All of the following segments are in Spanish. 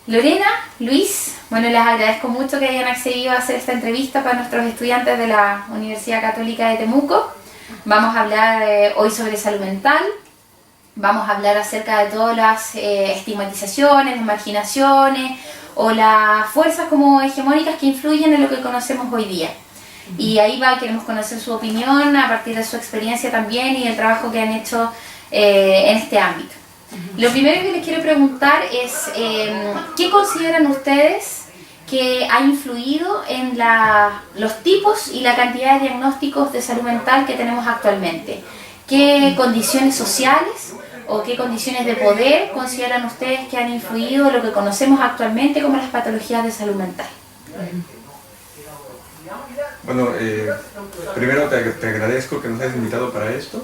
Lorena, Luis, bueno, les agradezco mucho que hayan accedido a hacer esta entrevista para nuestros estudiantes de la Universidad Católica de Temuco. Vamos a hablar hoy sobre salud mental, vamos a hablar acerca de todas las estigmatizaciones, marginaciones o las fuerzas como hegemónicas que influyen en lo que conocemos hoy día. Y ahí queremos conocer su opinión a partir de su experiencia también y el trabajo que han hecho en este ámbito. Lo primero que les quiero preguntar es, ¿qué consideran ustedes que ha influido en los tipos y la cantidad de diagnósticos de salud mental que tenemos actualmente? ¿Qué condiciones sociales o qué condiciones de poder consideran ustedes que han influido en lo que conocemos actualmente como las patologías de salud mental? Bueno, primero te agradezco que nos hayas invitado para esto.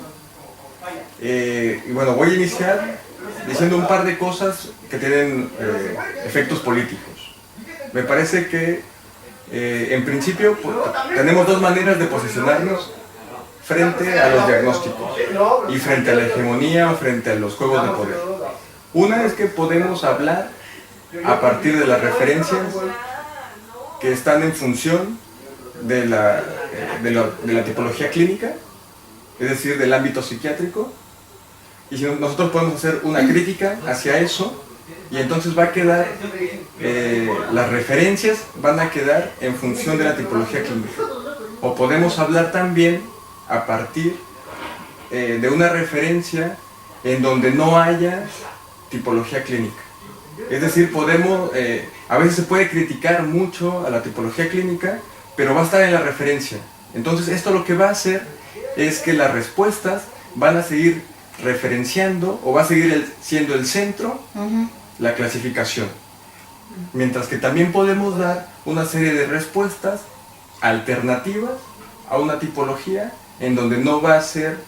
Y bueno, voy a iniciar diciendo un par de cosas que tienen efectos políticos. Me parece que en principio tenemos dos maneras de posicionarnos frente a los diagnósticos y frente a la hegemonía o frente a los juegos de poder. Una es que podemos hablar a partir de las referencias que están en función de la tipología clínica, es decir, del ámbito psiquiátrico, y si nosotros podemos hacer una crítica hacia eso, y entonces va a quedar, las referencias van a quedar en función de la tipología clínica. O podemos hablar también a partir de una referencia en donde no haya tipología clínica. Es decir, a veces se puede criticar mucho a la tipología clínica, pero va a estar en la referencia. Entonces esto lo que va a hacer es que las respuestas van a seguir referenciando o va a seguir siendo el centro, la clasificación. Mientras que también podemos dar una serie de respuestas alternativas a una tipología en donde no va a ser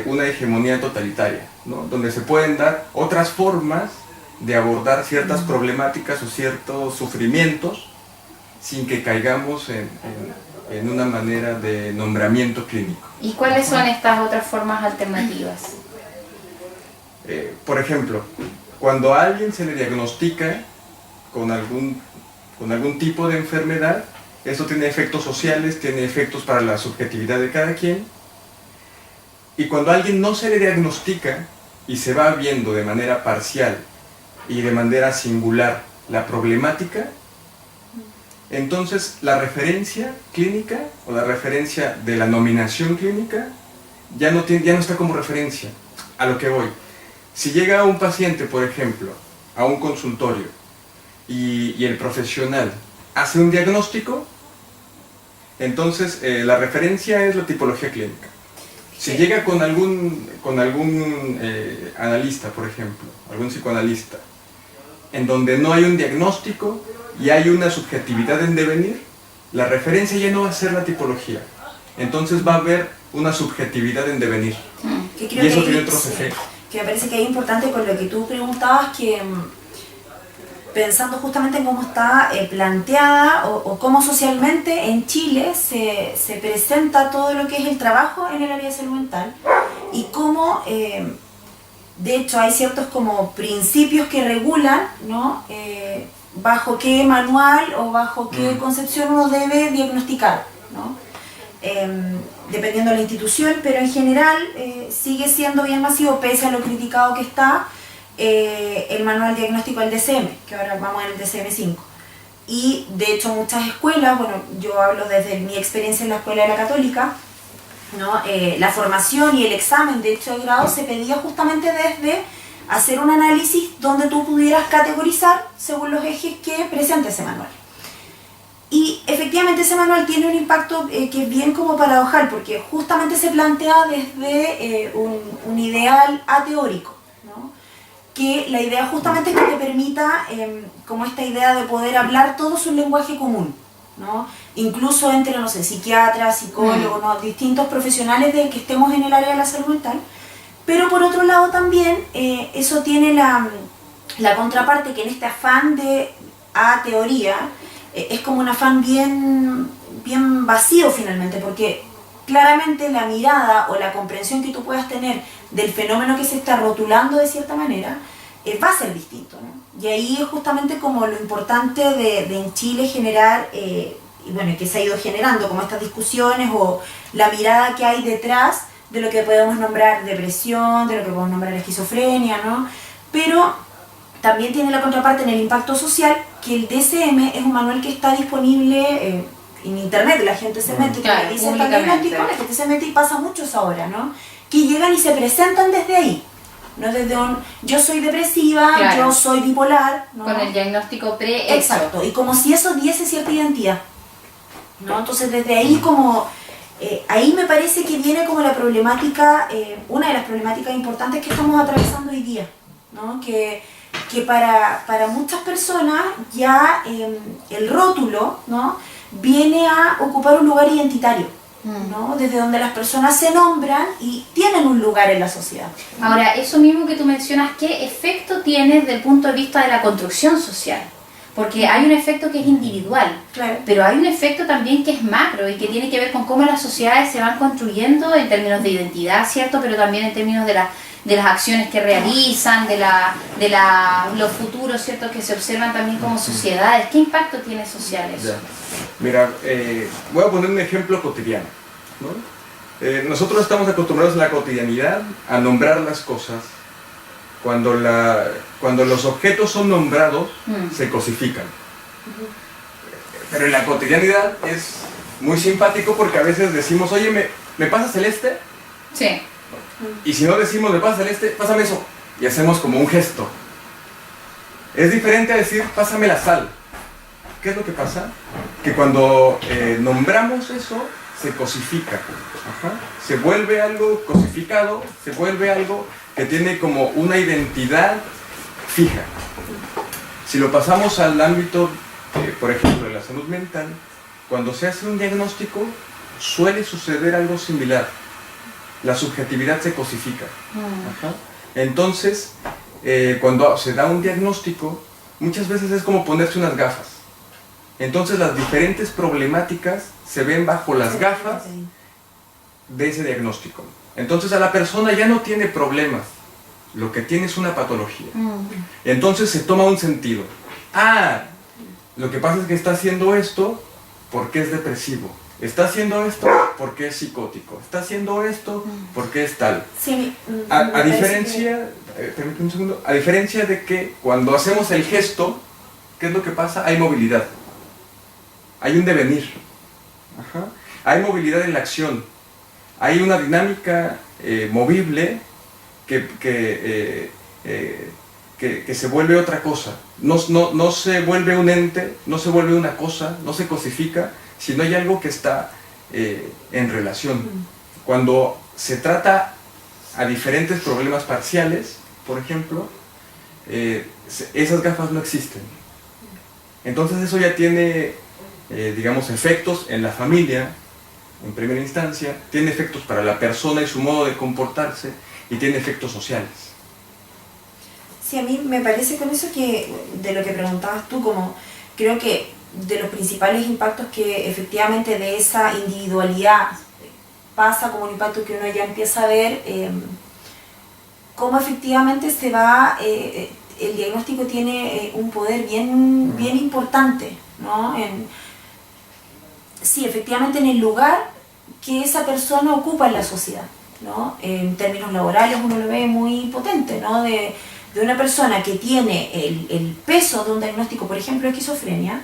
una hegemonía totalitaria, ¿no? Donde se pueden dar otras formas de abordar ciertas problemáticas o ciertos sufrimientos sin que caigamos en una manera de nombramiento clínico. ¿Y cuáles son estas otras formas alternativas? Por ejemplo, cuando a alguien se le diagnostica con algún tipo de enfermedad, eso tiene efectos sociales, tiene efectos para la subjetividad de cada quien. Y cuando a alguien no se le diagnostica y se va viendo de manera parcial y de manera singular la problemática, entonces la referencia clínica o la referencia de la nominación clínica ya no está como referencia. A lo que voy, si llega un paciente, por ejemplo, a un consultorio y el profesional hace un diagnóstico, entonces la referencia es la tipología clínica. Si llega con algún analista, por ejemplo, algún psicoanalista, en donde no hay un diagnóstico y hay una subjetividad en devenir, la referencia ya no va a ser la tipología. Entonces va a haber una subjetividad en devenir. Y eso tiene otros efectos. Que me parece que es importante con lo que tú preguntabas, que pensando justamente en cómo está planteada o cómo socialmente en Chile se presenta todo lo que es el trabajo en el área de salud mental y cómo de hecho hay ciertos como principios que regulan, ¿no? Bajo qué manual o bajo qué concepción uno debe diagnosticar, ¿no? Dependiendo de la institución, pero en general sigue siendo bien masivo, pese a lo criticado que está el manual diagnóstico del DCM, que ahora vamos en el DCM-5. Y de hecho muchas escuelas, bueno, yo hablo desde mi experiencia en la escuela de la Católica, ¿no? La formación y el examen de hecho de grado se pedía justamente desde hacer un análisis donde tú pudieras categorizar según los ejes que presenta ese manual. Y efectivamente ese manual tiene un impacto que es bien como paradojal, porque justamente se plantea desde un ideal ateórico, ¿no? Que la idea justamente es que te permita como esta idea de poder hablar todos un lenguaje común, ¿no? Incluso entre, no sé, psiquiatras, psicólogos, ¿no? Distintos profesionales de que estemos en el área de la salud mental. Pero por otro lado también eso tiene la contraparte que en este afán de teoría es como un afán bien vacío finalmente, porque claramente la mirada o la comprensión que tú puedas tener del fenómeno que se está rotulando de cierta manera va a ser distinto, ¿no? Y ahí es justamente como lo importante de en Chile generar, y bueno, que se ha ido generando como estas discusiones o la mirada que hay detrás de lo que podemos nombrar depresión, de lo que podemos nombrar esquizofrenia, ¿no? Pero también tiene la contraparte en el impacto social, que el DSM es un manual que está disponible en internet, la gente se mete, claro, que dice el diagnóstico, la gente se mete y pasa muchos ahora, ¿no? Que llegan y se presentan desde ahí. No desde yo soy depresiva, claro, yo soy bipolar, ¿no? Con el diagnóstico Exacto, y como si eso diese cierta identidad, ¿no? Entonces desde ahí como, ahí me parece que viene como la problemática, una de las problemáticas importantes que estamos atravesando hoy día, ¿no? Que para muchas personas ya el rótulo, ¿no? Viene a ocupar un lugar identitario, ¿no? Desde donde las personas se nombran y tienen un lugar en la sociedad. Ahora, eso mismo que tú mencionas, ¿qué efecto tiene desde el punto de vista de la construcción social? Porque hay un efecto que es individual, Claro. pero hay un efecto también que es macro y que tiene que ver con cómo las sociedades se van construyendo en términos de identidad, ¿cierto? Pero también en términos de las acciones que realizan, de los futuros, ¿cierto? Que se observan también como sociedades. ¿Qué impacto tiene social eso? Ya. Mira, voy a poner un ejemplo cotidiano, ¿no? Nosotros estamos acostumbrados en la cotidianidad a nombrar las cosas. Cuando los objetos son nombrados, se cosifican. Pero en la cotidianidad es muy simpático porque a veces decimos, oye, ¿me pasas el este? Sí. Y si no decimos, ¿me pasas el este? Pásame eso. Y hacemos como un gesto. Es diferente a decir, pásame la sal. ¿Qué es lo que pasa? Que cuando nombramos eso, se cosifica. Ajá. Se vuelve algo cosificado, se vuelve algo que tiene como una identidad fija. Si lo pasamos al ámbito, por ejemplo, de la salud mental, cuando se hace un diagnóstico, suele suceder algo similar. La subjetividad se cosifica. Ajá. Entonces, cuando se da un diagnóstico, muchas veces es como ponerse unas gafas. Entonces las diferentes problemáticas se ven bajo las gafas de ese diagnóstico. Entonces a la persona ya no tiene problemas, lo que tiene es una patología. Entonces se toma un sentido. Ah, lo que pasa es que está haciendo esto porque es depresivo. Está haciendo esto porque es psicótico. Está haciendo esto porque es tal. Sí, a diferencia, permíteme un segundo, a diferencia de que cuando hacemos el gesto, ¿qué es lo que pasa? Hay movilidad. Hay un devenir. Ajá. Hay movilidad en la acción. Hay una dinámica movible que se vuelve otra cosa. No se vuelve un ente, no se vuelve una cosa, no se cosifica, sino hay algo que está en relación. Cuando se trata a diferentes problemas parciales, por ejemplo, esas gafas no existen. Entonces eso ya tiene, digamos, efectos en la familia, en primera instancia, tiene efectos para la persona y su modo de comportarse, y tiene efectos sociales. Sí, a mí me parece con eso que, de lo que preguntabas tú, como creo que de los principales impactos que efectivamente de esa individualidad pasa como un impacto que uno ya empieza a ver, cómo efectivamente se va, el diagnóstico tiene un poder bien importante, ¿no? Sí, efectivamente en el lugar que esa persona ocupa en la sociedad, ¿no? En términos laborales uno lo ve muy potente, ¿no? De una persona que tiene el peso de un diagnóstico, por ejemplo, esquizofrenia,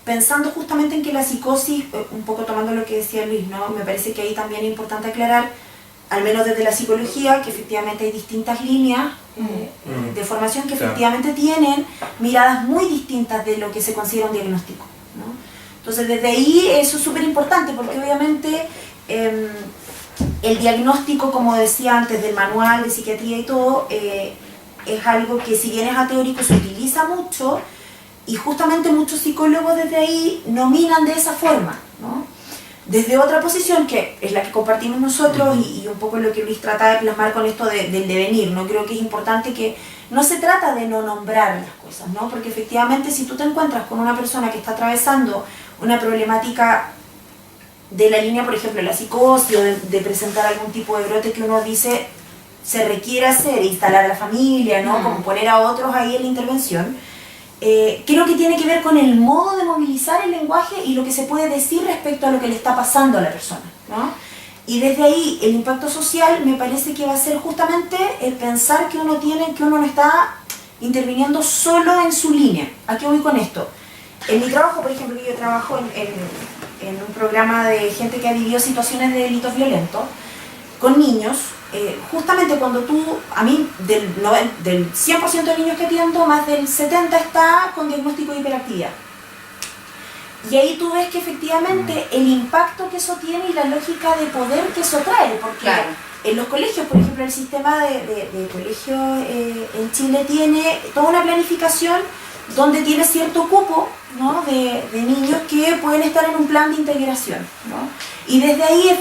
pensando justamente en que la psicosis, un poco tomando lo que decía Luis, ¿no? Me parece que ahí también es importante aclarar, al menos desde la psicología, que efectivamente hay distintas líneas de formación que efectivamente tienen miradas muy distintas de lo que se considera un diagnóstico, ¿no? Entonces desde ahí eso es súper importante porque obviamente el diagnóstico, como decía antes, del manual de psiquiatría y todo, es algo que si bien es ateórico se utiliza mucho y justamente muchos psicólogos desde ahí nominan de esa forma, ¿no? Desde otra posición que es la que compartimos nosotros y un poco lo que Luis trata de plasmar con esto del devenir, ¿no? Creo que es importante que no se trata de no nombrar las cosas, ¿no? Porque efectivamente si tú te encuentras con una persona que está atravesando una problemática de la línea, por ejemplo, la psicosis o de presentar algún tipo de brote que uno dice se requiere hacer, instalar a la familia, ¿no? Como poner a otros ahí en la intervención, creo que tiene que ver con el modo de movilizar el lenguaje y lo que se puede decir respecto a lo que le está pasando a la persona, ¿no? Y desde ahí el impacto social me parece que va a ser justamente el pensar que uno no está interviniendo solo en su línea. ¿A qué voy con esto? En mi trabajo, por ejemplo, que yo trabajo en un programa de gente que ha vivido situaciones de delitos violentos con niños, justamente cuando a mí del 100% de niños que atiendo, más del 70% está con diagnóstico de hiperactividad. Y ahí tú ves que efectivamente el impacto que eso tiene y la lógica de poder que eso trae, porque en los colegios, por ejemplo, el sistema de colegios en Chile tiene toda una planificación donde tiene cierto cupo, ¿no? de niños que pueden estar en un plan de integración, ¿no? Y desde ahí es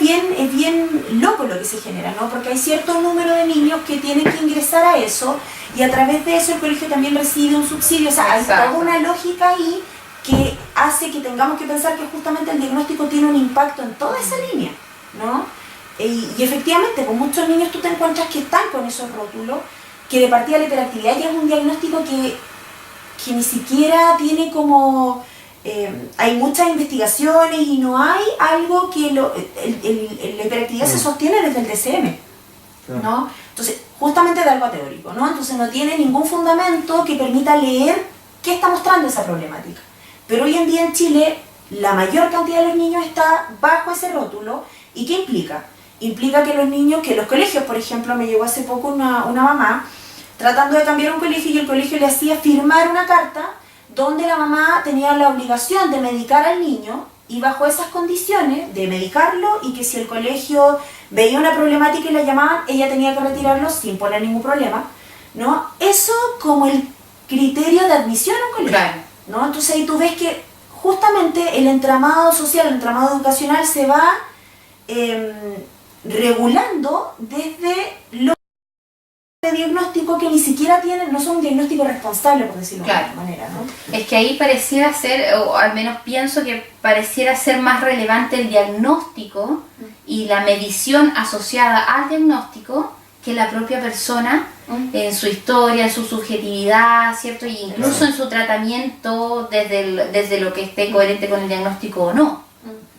bien loco lo que se genera, ¿no? Porque hay cierto número de niños que tienen que ingresar a eso y a través de eso el colegio también recibe un subsidio, o sea, hay toda una lógica ahí que hace que tengamos que pensar que justamente el diagnóstico tiene un impacto en toda esa línea, ¿no? Y efectivamente, con muchos niños tú te encuentras que están con esos rótulos, que de partida la hiperactividad ya es un diagnóstico que ni siquiera tiene como... hay muchas investigaciones y no hay algo que la hiperactividad se sostiene desde el DSM, ¿no? Entonces, justamente de algo teórico, ¿no? Entonces no tiene ningún fundamento que permita leer qué está mostrando esa problemática. Pero hoy en día en Chile, la mayor cantidad de los niños está bajo ese rótulo. ¿Y qué implica? Implica que los colegios, por ejemplo, me llegó hace poco una mamá tratando de cambiar un colegio y el colegio le hacía firmar una carta donde la mamá tenía la obligación de medicar al niño y bajo esas condiciones de medicarlo y que si el colegio veía una problemática y la llamaban, ella tenía que retirarlo sin poner ningún problema, ¿no? Eso como el criterio de admisión a un colegio, ¿no? Entonces ahí tú ves que justamente el entramado social, el entramado educacional se va regulando desde lo de diagnóstico que ni siquiera tienen, no son un diagnóstico responsable, por decirlo de alguna manera, ¿no? Es que ahí pareciera ser, o al menos pienso que pareciera ser más relevante el diagnóstico y la medición asociada al diagnóstico que la propia persona en su historia, en su subjetividad, ¿cierto? Y incluso en su tratamiento desde lo que esté coherente con el diagnóstico o no.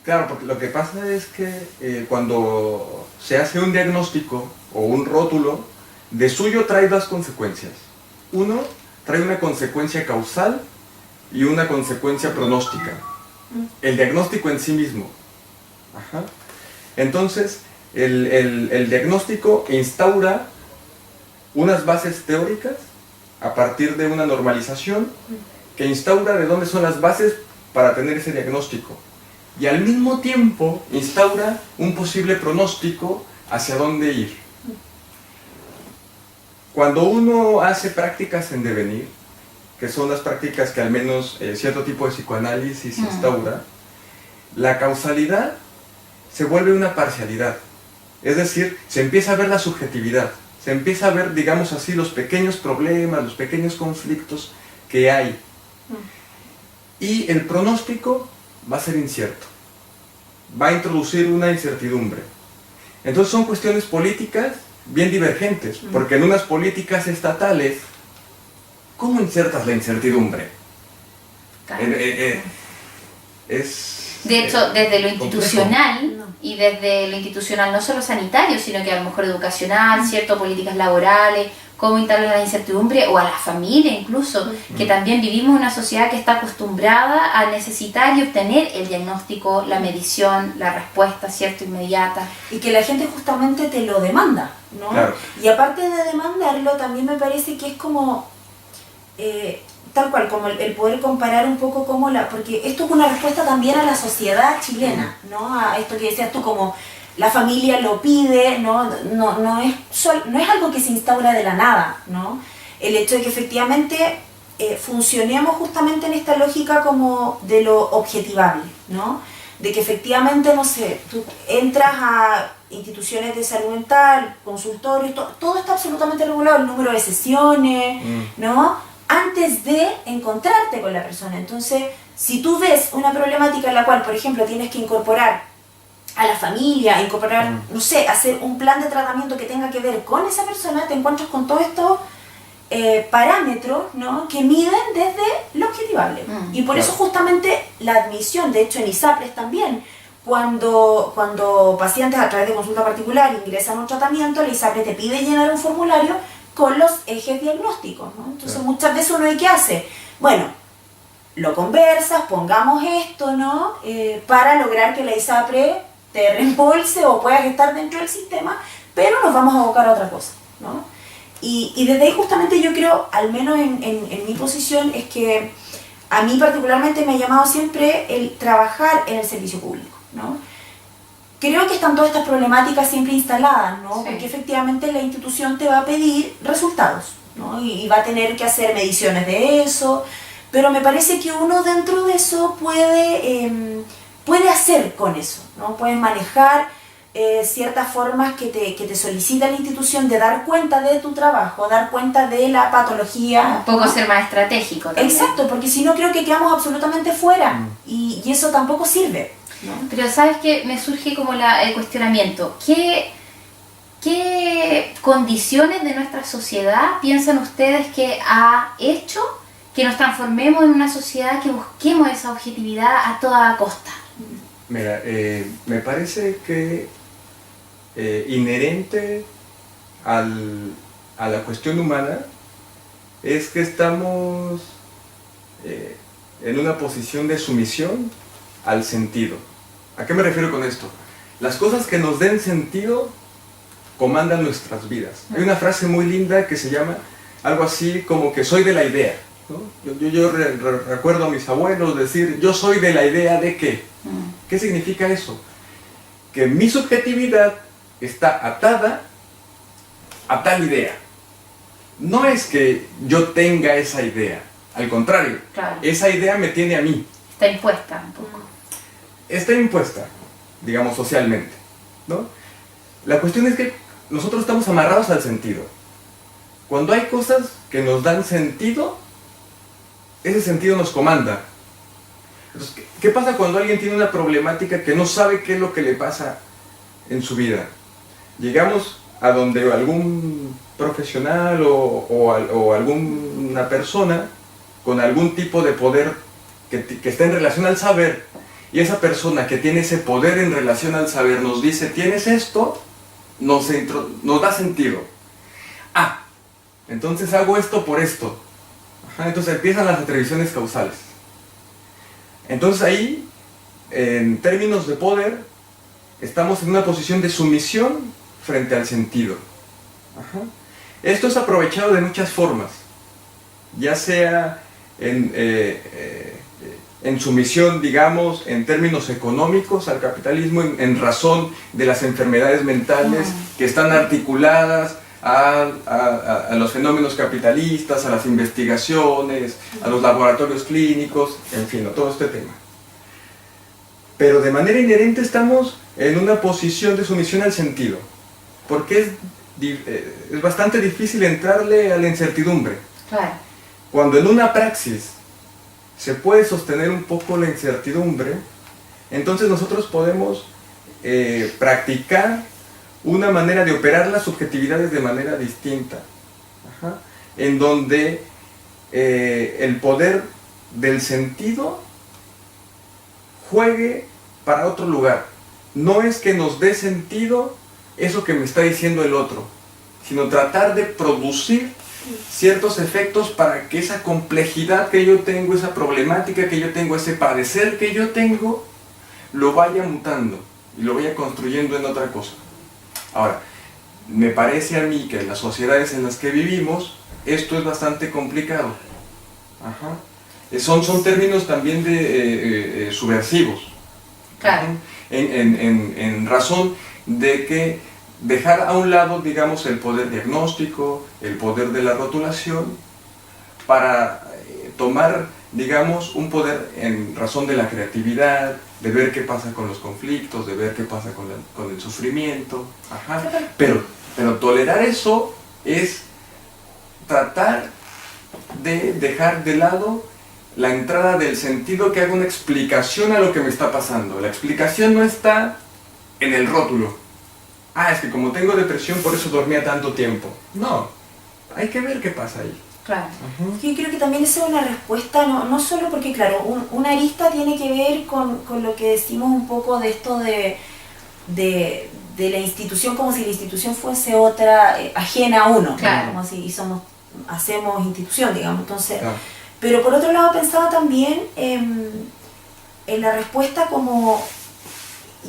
Claro, porque lo que pasa es que cuando se hace un diagnóstico o un rótulo, de suyo trae dos consecuencias. Uno, trae una consecuencia causal y una consecuencia pronóstica. El diagnóstico en sí mismo. Ajá. Entonces, el diagnóstico instaura unas bases teóricas a partir de una normalización que instaura de dónde son las bases para tener ese diagnóstico. Y al mismo tiempo instaura un posible pronóstico hacia dónde ir. Cuando uno hace prácticas en devenir, que son las prácticas que al menos cierto tipo de psicoanálisis instaura, la causalidad se vuelve una parcialidad. Es decir, se empieza a ver la subjetividad, se empieza a ver, digamos así, los pequeños problemas, los pequeños conflictos que hay. Y el pronóstico va a ser incierto, va a introducir una incertidumbre. Entonces son cuestiones políticas bien divergentes, porque en unas políticas estatales, ¿cómo insertas la incertidumbre? De hecho, desde lo institucional, y desde lo institucional no solo sanitario, sino que a lo mejor educacional, ¿cierto? Políticas laborales, cómo instalar la incertidumbre, o a la familia incluso, que también vivimos en una sociedad que está acostumbrada a necesitar y obtener el diagnóstico, la medición, la respuesta, ¿cierto? Inmediata. Y que la gente justamente te lo demanda, ¿no? Claro. Y aparte de demandarlo, también me parece que es como... tal cual, como el poder comparar un poco como porque esto es una respuesta también a la sociedad chilena, ¿no? A esto que decías tú, como la familia lo pide, no es algo que se instaura de la nada, ¿no? El hecho de que efectivamente funcionemos justamente en esta lógica como de lo objetivable, ¿no? De que efectivamente, no sé, tú entras a instituciones de salud mental, consultorios, todo está absolutamente regulado, el número de sesiones, ¿no? Antes de encontrarte con la persona. Entonces, si tú ves una problemática en la cual, por ejemplo, tienes que incorporar a la familia, incorporar, no sé, hacer un plan de tratamiento que tenga que ver con esa persona, te encuentras con todos estos parámetros, ¿no?, que miden desde lo objetivable. Y por eso justamente la admisión, de hecho en ISAPRES también, cuando pacientes a través de consulta particular ingresan a un tratamiento, la ISAPRE te pide llenar un formulario con los ejes diagnósticos, ¿no? Entonces muchas veces uno, ¿y qué hace? Bueno, lo conversas, pongamos esto, ¿no?, para lograr que la ISAPRE te reembolse o puedas estar dentro del sistema, pero nos vamos a abocar a otra cosa, ¿no? Y desde ahí justamente yo creo, al menos en mi posición, es que a mí particularmente me ha llamado siempre el trabajar en el servicio público, ¿no? Creo que están todas estas problemáticas siempre instaladas, ¿no? Sí. Porque efectivamente la institución te va a pedir resultados, ¿no? Y va a tener que hacer mediciones de eso, pero me parece que uno dentro de eso puede hacer con eso, ¿no? Puedes manejar ciertas formas que te solicita la institución de dar cuenta de tu trabajo, dar cuenta de la patología. Un poco ¿no? ser más estratégico también. Exacto, porque si no creo que quedamos absolutamente fuera y eso tampoco sirve, ¿no? Pero sabes que me surge como el cuestionamiento. ¿Qué condiciones de nuestra sociedad piensan ustedes que ha hecho que nos transformemos en una sociedad que busquemos esa objetividad a toda costa? Mira, me parece que inherente a la cuestión humana es que estamos en una posición de sumisión al sentido. ¿A qué me refiero con esto? Las cosas que nos den sentido comandan nuestras vidas. Hay una frase muy linda que se llama algo así como que soy de la idea, ¿no? Yo recuerdo a mis abuelos decir, yo soy de la idea de que. ¿Qué significa eso? Que mi subjetividad está atada a tal idea. No es que yo tenga esa idea, al contrario, Claro. esa idea me tiene a mí. Está impuesta un poco. Está impuesta, digamos, socialmente, ¿no? La cuestión es que nosotros estamos amarrados al sentido. Cuando hay cosas que nos dan sentido, ese sentido nos comanda. Entonces, ¿qué pasa cuando alguien tiene una problemática que no sabe qué es lo que le pasa en su vida? Llegamos a donde algún profesional o alguna persona con algún tipo de poder que está en relación al saber, y esa persona que tiene ese poder en relación al saber nos dice, tienes esto, nos da sentido. Ah, entonces hago esto por esto. Ajá, entonces empiezan las atribuciones causales. Entonces ahí, en términos de poder, estamos en una posición de sumisión frente al sentido. Ajá. Esto es aprovechado de muchas formas, ya sea en sumisión, digamos, en términos económicos al capitalismo, en razón de las enfermedades mentales que están articuladas a los fenómenos capitalistas, a las investigaciones, a los laboratorios clínicos, en fin, a todo este tema. Pero de manera inherente estamos en una posición de sumisión al sentido, porque es bastante difícil entrarle a la incertidumbre. Claro. Cuando en una praxis se puede sostener un poco la incertidumbre, entonces nosotros podemos practicar una manera de operar las subjetividades de manera distinta, ajá, en donde el poder del sentido juegue para otro lugar. No es que nos dé sentido eso que me está diciendo el otro, sino tratar de producir ciertos efectos para que esa complejidad que yo tengo, esa problemática que yo tengo, ese padecer que yo tengo, lo vaya mutando y lo vaya construyendo en otra cosa. Ahora, me parece a mí que en las sociedades en las que vivimos, esto es bastante complicado. Ajá. Son términos también subversivos. Claro. En razón de que dejar a un lado, digamos, el poder diagnóstico, el poder de la rotulación, para tomar, digamos, un poder en razón de la creatividad, de ver qué pasa con los conflictos, de ver qué pasa con el sufrimiento. Ajá. Pero tolerar eso es tratar de dejar de lado la entrada del sentido que haga una explicación a lo que me está pasando. La explicación no está en el rótulo. Ah, es que como tengo depresión, por eso dormía tanto tiempo. No, hay que ver qué pasa ahí. Claro. Yo creo que también esa es una respuesta, no solo porque, claro, una arista tiene que ver con lo que decimos un poco de esto de la institución, como si la institución fuese otra ajena a uno, claro. ¿no? Como si hacemos institución, digamos. Entonces, Claro. pero por otro lado pensaba también en la respuesta como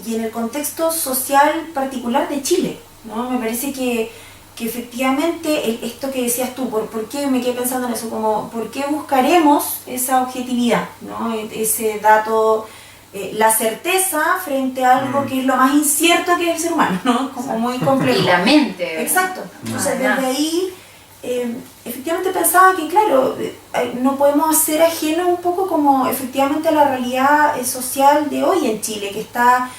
y en el contexto social particular de Chile, ¿no? Me parece que efectivamente esto que decías tú, ¿por qué me quedé pensando en eso? Como, ¿por qué buscaremos esa objetividad, ¿no? Ese dato, la certeza frente a algo que es lo más incierto que es el ser humano, ¿no? Como muy complejo. Y la mente. Exacto. Entonces desde ahí, efectivamente pensaba que, claro, no podemos ser ajenos un poco como efectivamente a la realidad social de hoy en Chile, que está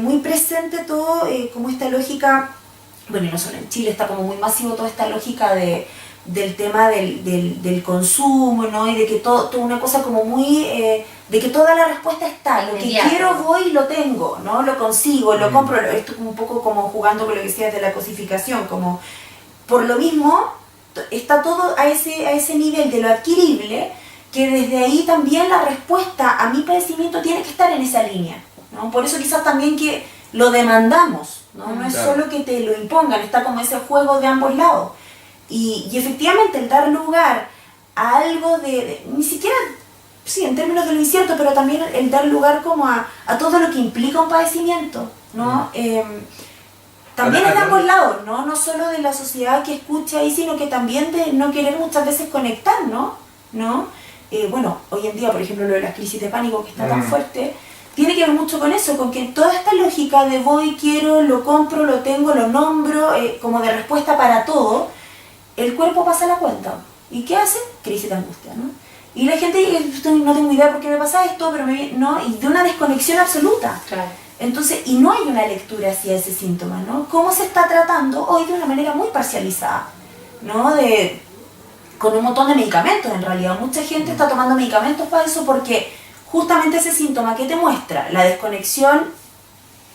muy presente todo como esta lógica. Bueno, y no solo en Chile, está como muy masivo toda esta lógica del tema del consumo, ¿no? Y de que toda una cosa como muy, de que toda la respuesta está, lo que quiero voy y lo tengo, ¿no? Lo consigo, lo compro, esto como un poco como jugando con lo que decías de la cosificación, como por lo mismo está todo a ese nivel de lo adquirible, que desde ahí también la respuesta a mi padecimiento tiene que estar en esa línea, ¿no? Por eso quizás también que lo demandamos, ¿no? Es solo que te lo impongan, está como ese juego de ambos lados. Y efectivamente el dar lugar a algo ni siquiera, sí, en términos de lo incierto, pero también el dar lugar como a todo lo que implica un padecimiento, ¿no? También es de ambos lados, ¿no? No solo de la sociedad que escucha ahí, sino que también de no querer muchas veces conectar, ¿no? Bueno, hoy en día, por ejemplo, lo de las crisis de pánico que está tan fuerte, tiene que ver mucho con eso, con que toda esta lógica de voy, quiero, lo compro, lo tengo, lo nombro, como de respuesta para todo, el cuerpo pasa la cuenta. ¿Y qué hace? Crisis de angustia, ¿no? Y la gente dice, no tengo idea por qué me pasa esto, pero no, y de una desconexión absoluta. Claro. Entonces, y no hay una lectura hacia ese síntoma, ¿no? ¿Cómo se está tratando hoy de una manera muy parcializada, ¿no? Con un montón de medicamentos, en realidad. Mucha gente está tomando medicamentos para eso porque justamente ese síntoma que te muestra la desconexión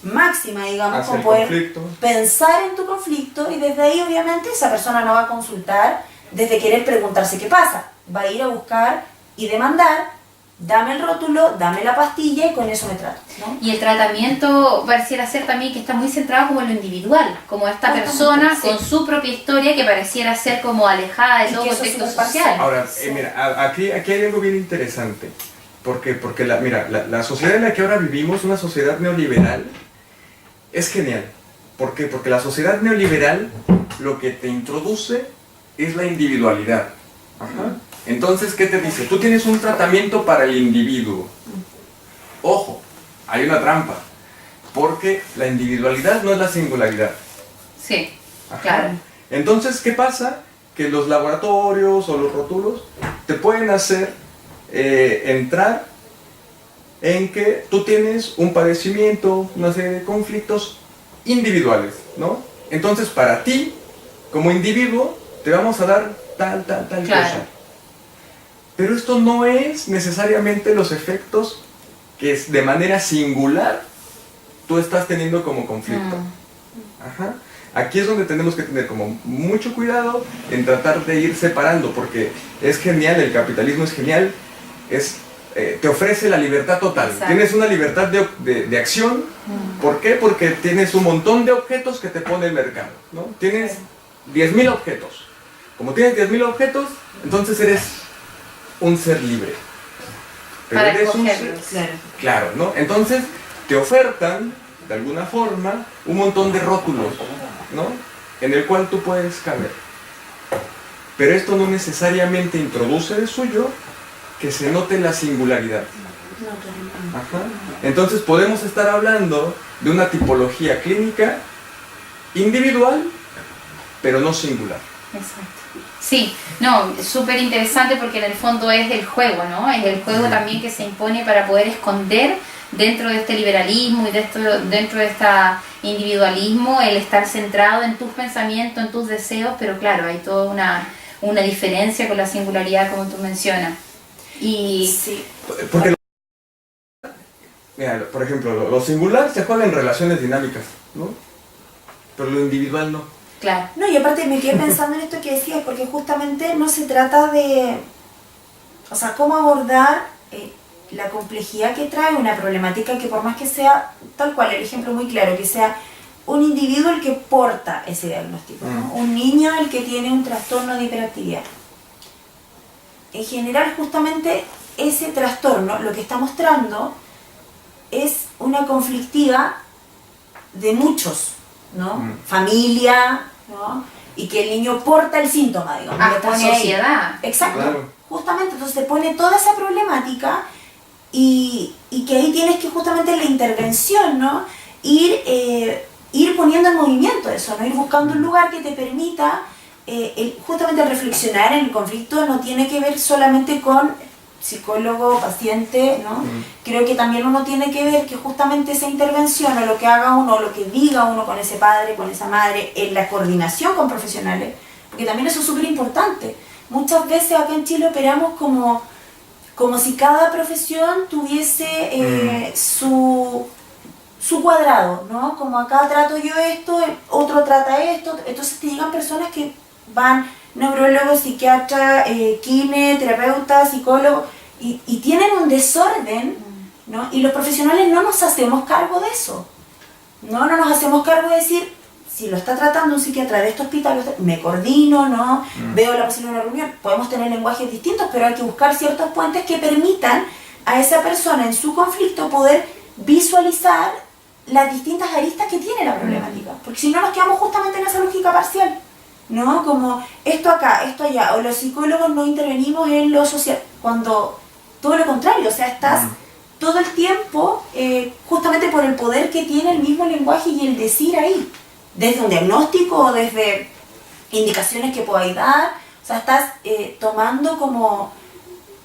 máxima, digamos, con poder pensar en tu conflicto, y desde ahí obviamente esa persona no va a consultar desde querer preguntarse qué pasa, va a ir a buscar y demandar, dame el rótulo, dame la pastilla y con eso me trato, ¿no? Y el tratamiento pareciera ser también que está muy centrado como en lo individual, como esta persona con su propia historia que pareciera ser como alejada de todo contexto social. Ahora, mira, aquí hay algo bien interesante. ¿Por qué? Porque la sociedad en la que ahora vivimos, una sociedad neoliberal, es genial. ¿Por qué? Porque la sociedad neoliberal lo que te introduce es la individualidad. Ajá. Entonces, ¿qué te dice? Tú tienes un tratamiento para el individuo. Ojo, hay una trampa. Porque la individualidad no es la singularidad. Sí, ajá. Claro. Entonces, ¿qué pasa? Que los laboratorios o los rótulos te pueden hacer entrar en que tú tienes un padecimiento, una serie de conflictos individuales, ¿no? Entonces, para ti, como individuo, te vamos a dar tal cosa. Pero esto no es necesariamente los efectos que de manera singular tú estás teniendo como conflicto. Ajá. Aquí es donde tenemos que tener como mucho cuidado en tratar de ir separando, porque es genial, el capitalismo es genial, te ofrece la libertad total. Exacto. Tienes una libertad de acción. ¿Por qué? Porque tienes un montón de objetos que te pone el mercado, ¿no? Tienes 10.000 objetos. Como tienes 10.000 objetos, entonces eres un ser libre. Pero para eres un escogerlos, claro, ¿no? Entonces te ofertan, de alguna forma, un montón de rótulos, ¿no? En el cual tú puedes caber. Pero esto no necesariamente introduce de suyo que se note la singularidad. Ajá. Entonces podemos estar hablando de una tipología clínica individual, pero no singular. Exacto. Sí, no, súper interesante porque en el fondo es el juego, ¿no? Es el juego también que se impone para poder esconder dentro de este liberalismo y dentro de este individualismo el estar centrado en tus pensamientos, en tus deseos, pero claro, hay toda una diferencia con la singularidad como tú mencionas. Y porque Mira, por ejemplo, lo singular se juega en relaciones dinámicas, ¿no? Pero lo individual no. Claro. No, y aparte me quedé pensando en esto que decías, porque justamente no se trata de, o sea, cómo abordar la complejidad que trae una problemática que por más que sea, tal cual, el ejemplo muy claro, que sea un individuo el que porta ese diagnóstico, ¿no? Un niño el que tiene un trastorno de hiperactividad. En general, justamente ese trastorno lo que está mostrando es una conflictiva de muchos, ¿no? Familia, ¿no? Y que el niño porta el síntoma, digamos. Hasta sociedad. Exacto. Claro. Justamente, entonces te pone toda esa problemática y que ahí tienes que justamente la intervención, ¿no? Ir poniendo en movimiento eso, ¿no? Ir buscando un lugar que te permita justamente reflexionar en el conflicto. No tiene que ver solamente con psicólogo, paciente, ¿no? Creo que también uno tiene que ver que justamente esa intervención o lo que haga uno, o lo que diga uno con ese padre, con esa madre, en la coordinación con profesionales, porque también eso es súper importante. Muchas veces acá en Chile operamos como si cada profesión tuviese su cuadrado, ¿no? Como acá trato yo esto, otro trata esto, entonces te llegan personas que van neurólogos, psiquiatras, kine, terapeutas, psicólogos, y tienen un desorden, ¿no? Y los profesionales no nos hacemos cargo de eso, no nos hacemos cargo de decir, si lo está tratando un psiquiatra de este hospital, me coordino, ¿no? Veo la posibilidad de una reunión, podemos tener lenguajes distintos, pero hay que buscar ciertos puentes que permitan a esa persona en su conflicto poder visualizar las distintas aristas que tiene la problemática, porque si no nos quedamos justamente en esa lógica parcial, ¿no? Como esto acá, esto allá, o los psicólogos no intervenimos en lo social, cuando todo lo contrario, o sea, estás todo el tiempo justamente por el poder que tiene el mismo lenguaje y el decir ahí, desde un diagnóstico o desde indicaciones que podáis dar, o sea, estás tomando como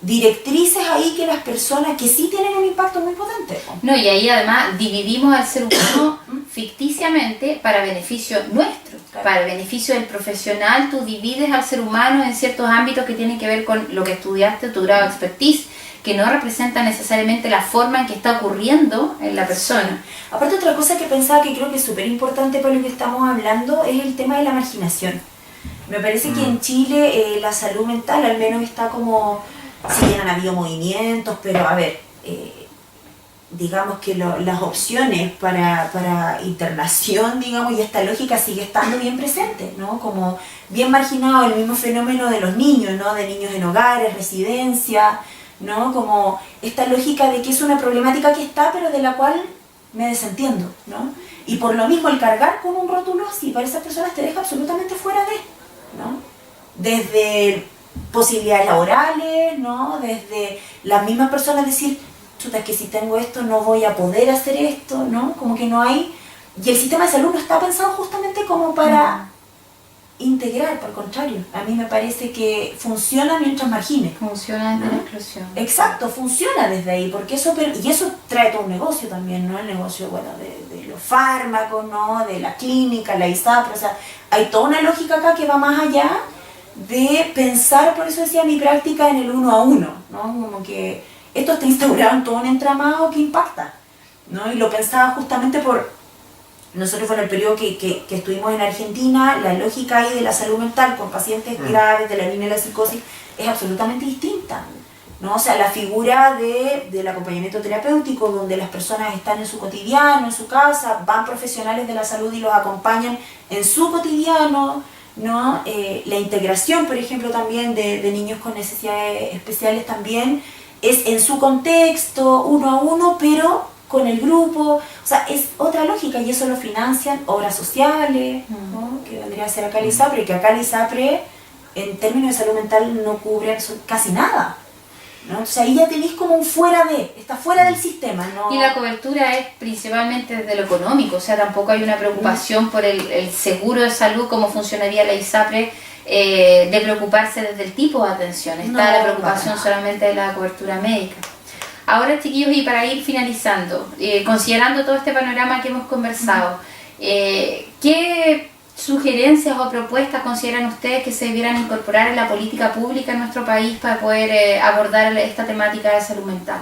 directrices ahí que las personas que sí tienen un impacto muy potente. No, y ahí además dividimos al ser humano ficticiamente para beneficio nuestro, Claro. para el beneficio del profesional. Tú divides al ser humano en ciertos ámbitos que tienen que ver con lo que estudiaste, tu grado de expertise, que no representa necesariamente la forma en que está ocurriendo en la persona. Aparte, otra cosa que pensaba que creo que es súper importante para lo que estamos hablando es el tema de la marginación. Me parece que en Chile la salud mental al menos está como, si bien han habido movimientos, pero a ver, digamos que las opciones para internación, digamos, y esta lógica sigue estando bien presente, ¿no? Como bien marginado el mismo fenómeno de los niños, ¿no? De niños en hogares, residencias, ¿no? Como esta lógica de que es una problemática que está, pero de la cual me desentiendo, ¿no? Y por lo mismo el cargar con un rótulo así para esas personas te deja absolutamente fuera de, ¿no? Desde posibilidades laborales, ¿no? Desde las mismas personas decir, chuta, es que si tengo esto no voy a poder hacer esto, ¿no? Como que no hay... Y el sistema de salud no está pensado justamente como para integrar, por el contrario. A mí me parece que funciona mientras margine. Funciona desde la exclusión. Exacto, funciona desde ahí, porque eso y eso trae todo un negocio también, ¿no? El negocio, bueno, de los fármacos, ¿no? De la clínica, la ISAPRE, o sea, hay toda una lógica acá que va más allá de pensar, por eso decía mi práctica, en el 1 a 1, ¿no? Como que esto está instaurado en todo un entramado que impacta, ¿no? Y lo pensaba justamente por... Nosotros fue en el periodo que estuvimos en Argentina, la lógica ahí de la salud mental con pacientes graves de la línea de la psicosis es absolutamente distinta, ¿no? O sea, la figura del acompañamiento terapéutico, donde las personas están en su cotidiano, en su casa, van profesionales de la salud y los acompañan en su cotidiano, ¿no? La integración, por ejemplo, también de niños con necesidades especiales también es en su contexto, 1 a 1, pero con el grupo, o sea, es otra lógica y eso lo financian obras sociales, ¿no? Que vendría a ser acá el ISAPRE, que acá el ISAPRE en términos de salud mental no cubre casi nada, ¿no? Entonces ahí ya tenéis como un está fuera del sistema, ¿no? Y la cobertura es principalmente desde lo económico, o sea, tampoco hay una preocupación por el seguro de salud, como funcionaría la ISAPRE, de preocuparse desde el tipo de atención, está No, la preocupación solamente de la cobertura médica. Ahora, chiquillos, y para ir finalizando, considerando todo este panorama que hemos conversado, ¿qué sugerencias o propuestas consideran ustedes que se debieran incorporar en la política pública en nuestro país para poder abordar esta temática de salud mental?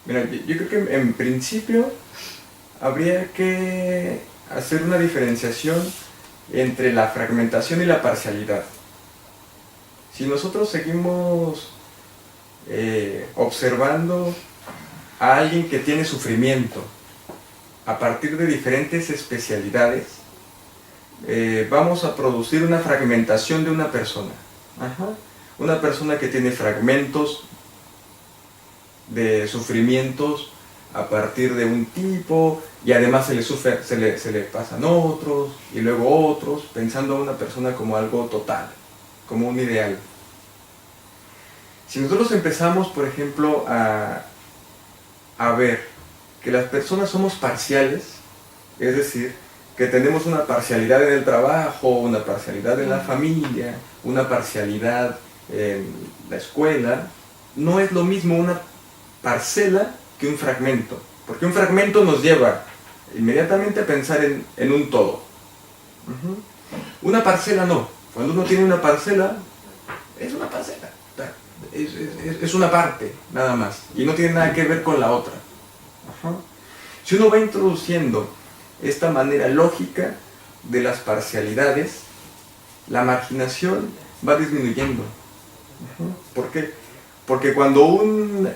Mira, yo creo que en principio habría que hacer una diferenciación entre la fragmentación y la parcialidad. Si nosotros seguimos observando a alguien que tiene sufrimiento a partir de diferentes especialidades, vamos a producir una fragmentación de una persona. Ajá. Una persona que tiene fragmentos de sufrimientos a partir de un tipo, y además se le pasan otros, y luego otros, pensando a una persona como algo total, como un ideal. Si nosotros empezamos, por ejemplo, a ver que las personas somos parciales, es decir, que tenemos una parcialidad en el trabajo, una parcialidad en la familia, una parcialidad en la escuela, no es lo mismo una parcela que un fragmento, porque un fragmento nos lleva inmediatamente a pensar en un todo. Una parcela no. Cuando uno tiene una parcela, es una parcela, es una parte nada más, y no tiene nada que ver con la otra. Si uno va introduciendo esta manera lógica de las parcialidades, la marginación va disminuyendo. ¿Por qué? Porque cuando un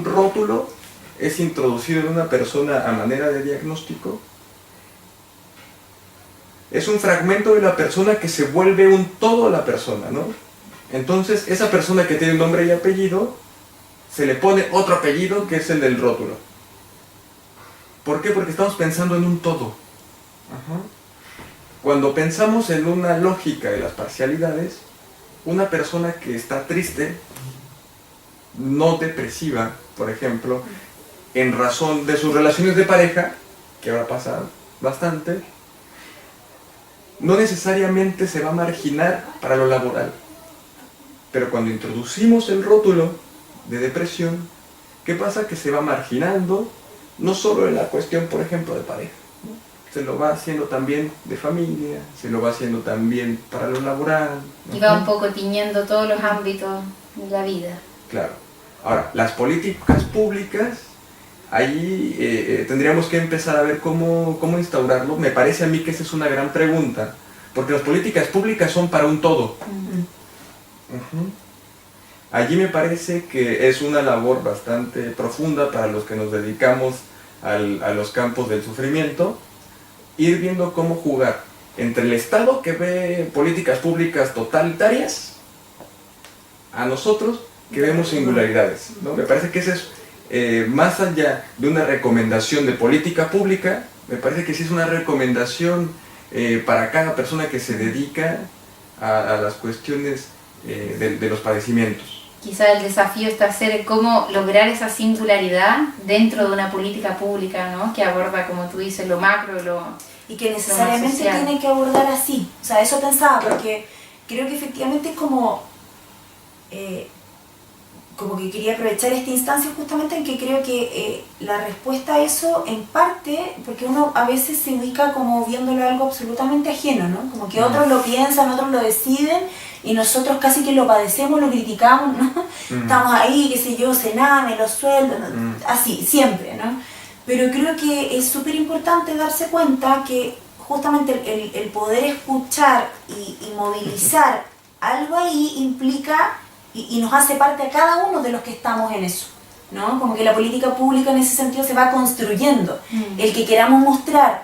rótulo es introducido en una persona a manera de diagnóstico, es un fragmento de la persona que se vuelve un todo a la persona, ¿no? Entonces, esa persona que tiene nombre y apellido, se le pone otro apellido que es el del rótulo. ¿Por qué? Porque estamos pensando en un todo. Cuando pensamos en una lógica de las parcialidades, una persona que está triste, no depresiva, por ejemplo, en razón de sus relaciones de pareja, que ahora pasa bastante, no necesariamente se va a marginar para lo laboral. Pero cuando introducimos el rótulo de depresión, ¿qué pasa? Que se va marginando, no solo en la cuestión, por ejemplo, de pareja, ¿no? Se lo va haciendo también de familia, se lo va haciendo también para lo laboral, ¿no? Y va un poco tiñendo todos los ámbitos de la vida. Claro. Ahora, las políticas públicas, ahí tendríamos que empezar a ver cómo instaurarlo. Me parece a mí que esa es una gran pregunta, porque las políticas públicas son para un todo. Allí me parece que es una labor bastante profunda para los que nos dedicamos a los campos del sufrimiento, ir viendo cómo jugar entre el Estado, que ve políticas públicas totalitarias, a nosotros que vemos singularidades, ¿no? Me parece que ese es, más allá de una recomendación de política pública, me parece que sí es una recomendación para cada persona que se dedica a las cuestiones de los padecimientos. Quizá el desafío está ser cómo lograr esa singularidad dentro de una política pública, ¿no? Que aborda, como tú dices, lo macro, y que necesariamente tiene que abordar así. O sea, eso pensaba, porque creo que efectivamente es como que quería aprovechar esta instancia justamente en que creo que la respuesta a eso, en parte, porque uno a veces se ubica como viéndolo algo absolutamente ajeno, ¿no? Como que otros lo piensan, otros lo deciden, y nosotros casi que lo padecemos, lo criticamos, ¿no? Estamos ahí, qué sé yo, cename, los sueldos, ¿no? Así, siempre, ¿no? Pero creo que es súper importante darse cuenta que justamente el poder escuchar y movilizar algo ahí implica y nos hace parte a cada uno de los que estamos en eso, ¿no? Como que la política pública en ese sentido se va construyendo. El que queramos mostrar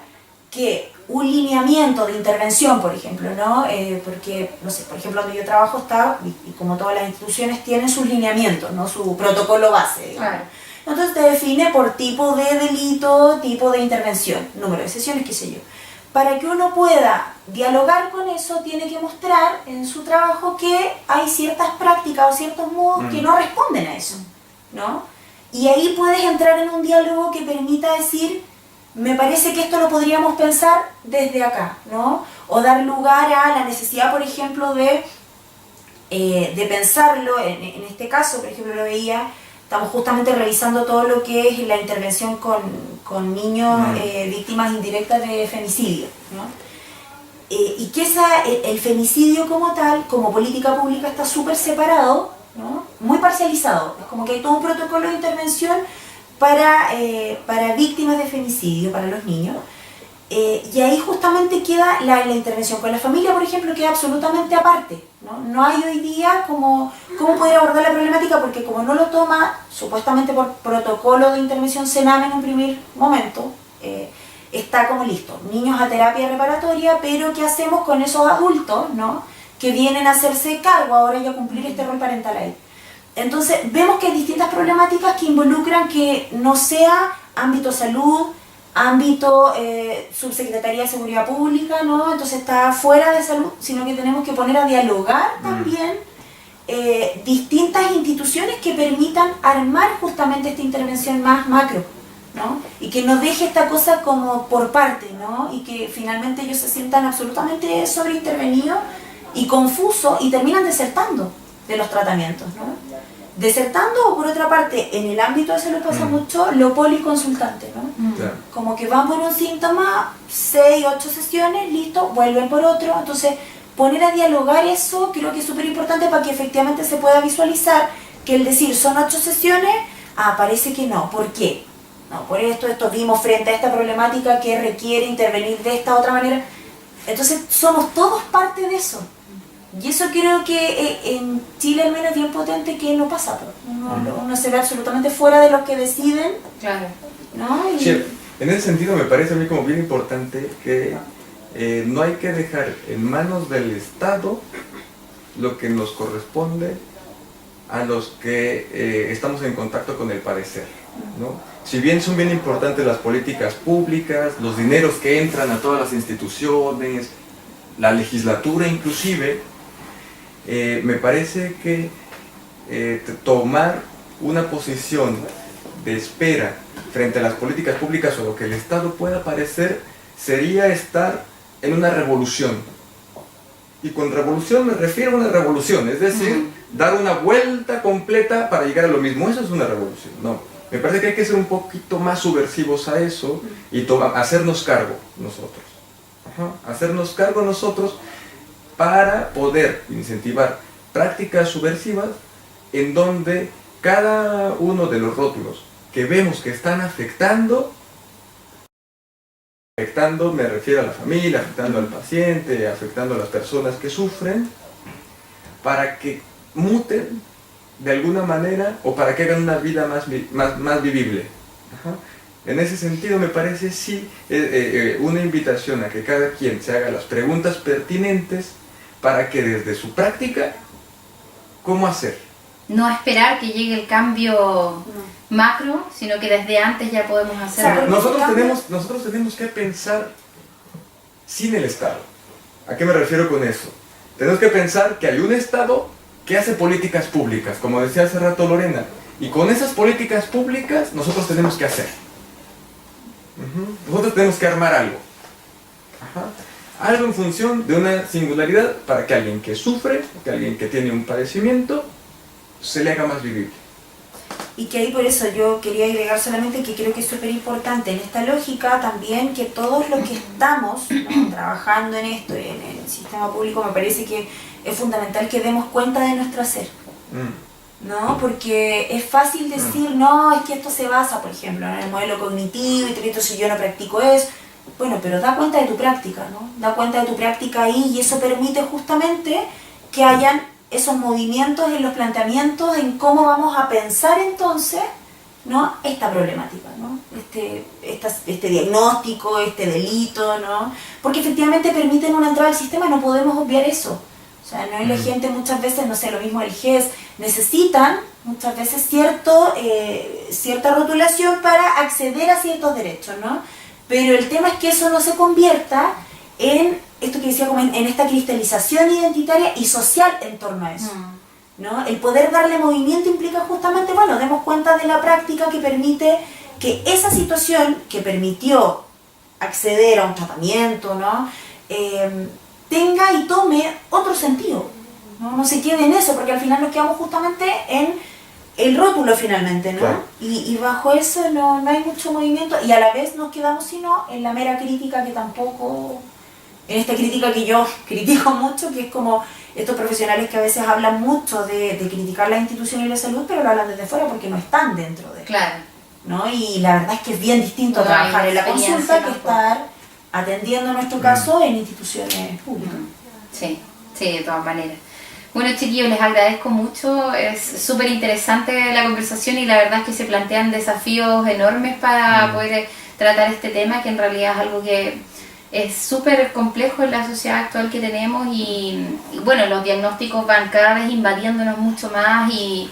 que un lineamiento de intervención, por ejemplo, ¿no? Porque, no sé, por ejemplo, donde yo trabajo está, y como todas las instituciones tienen sus lineamientos, ¿no? Su protocolo base, digamos. Claro. Entonces te define por tipo de delito, tipo de intervención, número de sesiones, qué sé yo. Para que uno pueda dialogar con eso, tiene que mostrar en su trabajo que hay ciertas prácticas o ciertos modos que no responden a eso, ¿no? Y ahí puedes entrar en un diálogo que permita decir, me parece que esto lo podríamos pensar desde acá, ¿no? O dar lugar a la necesidad, por ejemplo, de pensarlo, en este caso, por ejemplo, lo veía, estamos justamente revisando todo lo que es la intervención con niños víctimas indirectas de femicidio, ¿no? Y que el femicidio como tal, como política pública, está súper separado, ¿no? Muy parcializado, es como que hay todo un protocolo de intervención para víctimas de femicidio, para los niños. Y ahí justamente queda la intervención con la familia, por ejemplo, queda absolutamente aparte. No hay hoy día cómo poder abordar la problemática, porque como no lo toma supuestamente por protocolo de intervención Sename en un primer momento, está como listo, niños a terapia reparatoria, pero ¿qué hacemos con esos adultos, ¿no?, que vienen a hacerse cargo ahora y a cumplir este rol parental ahí? Entonces vemos que hay distintas problemáticas que involucran que no sea ámbito salud, ámbito subsecretaría de seguridad pública, ¿no? Entonces está fuera de salud, sino que tenemos que poner a dialogar también distintas instituciones que permitan armar justamente esta intervención más macro, ¿no? Y que no deje esta cosa como por parte, ¿no? Y que finalmente ellos se sientan absolutamente sobreintervenidos y confusos y terminan desertando de los tratamientos, ¿no? Desertando, o por otra parte, en el ámbito de salud pasa mucho lo policonsultante, ¿no? Claro. Como que van por un síntoma, 6, 8 sesiones, listo, vuelven por otro. Entonces, poner a dialogar eso creo que es súper importante para que efectivamente se pueda visualizar que el decir son 8 sesiones, parece que no. ¿Por qué? No, por esto vimos frente a esta problemática que requiere intervenir de esta otra manera. Entonces, somos todos parte de eso. Y eso creo que en Chile al menos es bien potente, que no pasa. Uno se ve absolutamente fuera de los que deciden. Claro. ¿No? Y... Sí, en ese sentido me parece a mí como bien importante que no hay que dejar en manos del Estado lo que nos corresponde a los que estamos en contacto con el padecer, ¿no? Si bien son bien importantes las políticas públicas, los dineros que entran a todas las instituciones, la legislatura inclusive, me parece que tomar una posición de espera frente a las políticas públicas o lo que el Estado pueda parecer sería estar en una revolución. Y con revolución me refiero a una revolución, es decir, dar una vuelta completa para llegar a lo mismo. Eso es una revolución, no. Me parece que hay que ser un poquito más subversivos a eso y hacernos cargo nosotros. Hacernos cargo nosotros para poder incentivar prácticas subversivas en donde cada uno de los rótulos que vemos que están afectando, me refiero a la familia, afectando al paciente, afectando a las personas que sufren, para que muten de alguna manera o para que hagan una vida más vivible. En ese sentido me parece sí una invitación a que cada quien se haga las preguntas pertinentes para que desde su práctica, ¿cómo hacer? No esperar que llegue el cambio macro, sino que desde antes ya podemos hacerlo. Nosotros tenemos que pensar sin el Estado. ¿A qué me refiero con eso? Tenemos que pensar que hay un Estado que hace políticas públicas, como decía hace rato Lorena, y con esas políticas públicas nosotros tenemos que hacer. Nosotros tenemos que armar algo. Algo en función de una singularidad para que alguien que sufre, que alguien que tiene un padecimiento, se le haga más vivible. Y que ahí por eso yo quería agregar solamente que creo que es súper importante en esta lógica también que todos los que estamos, ¿no?, trabajando en esto, en el sistema público, me parece que es fundamental que demos cuenta de nuestro hacer. ¿No? Porque es fácil decir, no, es que esto se basa, por ejemplo, en el modelo cognitivo y entonces yo no practico eso. Bueno, pero da cuenta de tu práctica, ¿no? Da cuenta de tu práctica ahí y eso permite justamente que hayan esos movimientos en los planteamientos en cómo vamos a pensar entonces, ¿no?, esta problemática, ¿no? Este diagnóstico, este delito, ¿no? Porque efectivamente permiten una entrada al sistema y no podemos obviar eso. O sea, no es la gente muchas veces, no sé, lo mismo el GES, necesitan muchas veces cierta rotulación para acceder a ciertos derechos, ¿no? Pero el tema es que eso no se convierta en esto que decía, como en esta cristalización identitaria y social en torno a eso, ¿no? El poder darle movimiento implica justamente, bueno, demos cuenta de la práctica que permite que esa situación que permitió acceder a un tratamiento, ¿no?, tenga y tome otro sentido, ¿no? No se quede en eso, porque al final nos quedamos justamente en el rótulo finalmente, ¿no? Claro. Y bajo eso no hay mucho movimiento y a la vez nos quedamos sino en la mera crítica que tampoco en esta crítica que yo critico mucho, que es como estos profesionales que a veces hablan mucho de criticar las instituciones de la salud, pero lo hablan desde fuera porque no están dentro de, Claro. ¿no? Y la verdad es que es bien distinto No, trabajar hay en la experiencia consulta que tampoco. estar atendiendo nuestro caso en instituciones públicas. Sí, sí, de todas maneras. Bueno, chiquillos, les agradezco mucho, es súper interesante la conversación y la verdad es que se plantean desafíos enormes para poder tratar este tema, que en realidad es algo que es súper complejo en la sociedad actual que tenemos y bueno, los diagnósticos van cada vez invadiéndonos mucho más y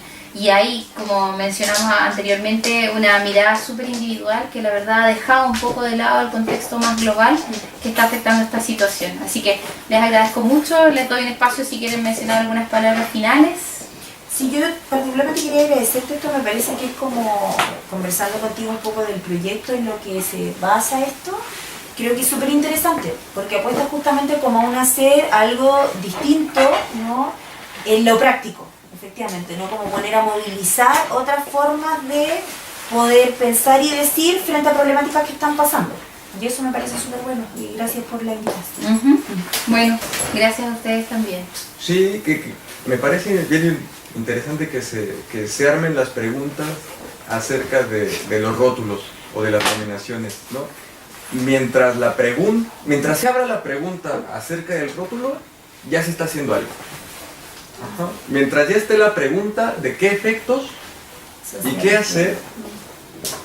hay, como mencionamos anteriormente, una mirada súper individual que la verdad ha dejado un poco de lado el contexto más global que está afectando esta situación. Así que les agradezco mucho, les doy un espacio si quieren mencionar algunas palabras finales. Sí, yo particularmente quería agradecerte esto, me parece que es como conversando contigo un poco del proyecto en lo que se basa esto. Creo que es súper interesante, porque apuesta justamente como a un hacer algo distinto, ¿no? En lo práctico, efectivamente, ¿no? Como poner a movilizar otras formas de poder pensar y decir frente a problemáticas que están pasando. Y eso me parece súper bueno, y gracias por la invitación. Bueno, gracias a ustedes también. Sí, que me parece bien interesante que se armen las preguntas acerca de los rótulos o de las nominaciones, ¿no? Mientras se abra la pregunta acerca del rótulo, ya se está haciendo algo. Ajá. Mientras ya esté la pregunta de qué efectos y qué hacer,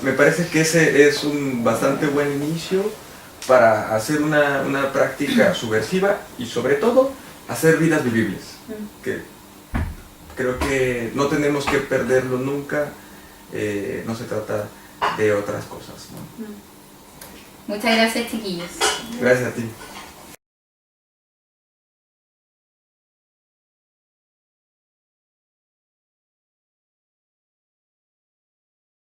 me parece que ese es un bastante buen inicio para hacer una práctica subversiva y sobre todo hacer vidas vivibles, que creo que no tenemos que perderlo nunca, no se trata de otras cosas, ¿no? Muchas gracias, chiquillos. Gracias a ti.